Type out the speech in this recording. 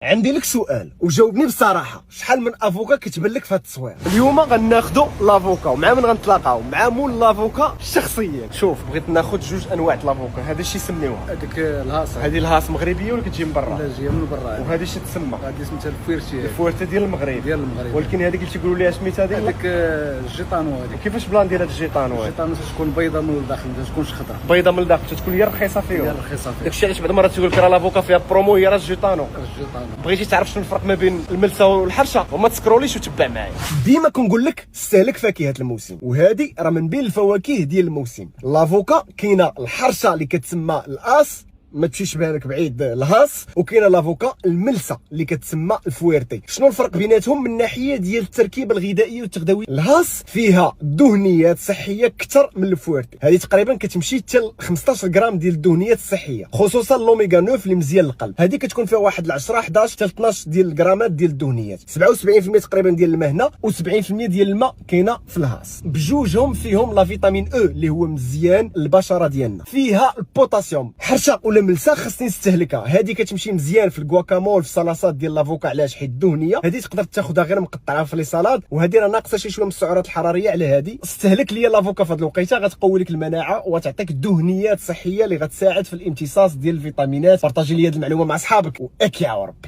عندي لك سؤال وجاوبني بصراحه، شحال من افوكا كتبان لك في هذا التصوير؟ اليوم غناخذوا لافوكا ومع من غنتلاقاو مع مول لافوكا شخصيا. شوف بغيت ناخذ جوج انواع د لافوكا، هذا الشيء سميوها هذيك الهاص، هذه الهاص مغربيه ولا كتجي من برا؟ لا جايه من برا. وهذه شي تسمى؟ هذه سميتها الفويرتي، الفويرتي ديال المغرب. ولكن هذيك اللي تيقولوا ليها سميتها هذيك الجيطانو. هذيك كيفاش بلان ديال هذا الجيطانو؟ الجيطانو تكون بيضه من الداخل، ما تكونش خضراء. بيضه من الداخل تكون هي رخيصه فيهم. هي رخيصه فيهم. داكشي علاش بعض المرات تيقول لك راه لافوكا فيها برومو هي راه الجيطانو. الجيطانو. بغيتي تعرف شنو الفرق ما بين الملسه والحرشه وما تسكروليش وتبع معايا. ديما كنقول لك استهلك فاكهه الموسم، وهذه راه من بين الفواكه ديال الموسم. لافوكا كاينه الحرشه اللي كتسمى الاس، ما تمشيش بالك بعيد الهاص، وكاينه لافوكا الملسه اللي كتسمى الفويرتي. شنو الفرق بيناتهم من ناحيه ديال التركيبه الغذائيه والتغذويه؟ الهاص فيها دهنيات صحيه اكثر من الفويرتي، هذه تقريبا كتمشي حتى 15 غرام ديال الدهنيات الصحيه، خصوصا لوميغا 9 اللي مزيان للقلب. هذه كتكون فيها واحد ل 10 11 حتى 12 ديال الغرامات ديال الدهنيات، 77% تقريبا ديال الماء هنا و70% ديال الماء كاينه في الهاص. بجوجهم فيهم لا فيتامين او اللي هو مزيان للبشره ديالنا، فيها البوتاسيوم. حرشه ولا ملسه خاصني نستهلكها، هذه كتمشي مزيان في الكواكامول في الصلاصات ديال لافوكا. علاش؟ حيت دهنيه، هذه تقدر تاخذها غير مقطعه في لي سالاد، وهذه راه ناقصه شي شويه من السعرات الحراريه. على هذه استهلك ليا لافوكا في هذه الوقيته، غتقوي لك المناعه وتعطيك دهنيات صحيه اللي غتساعد في الامتصاص ديال الفيتامينات. بارطاجي لي هذه المعلومه مع اصحابك واكيا وربي.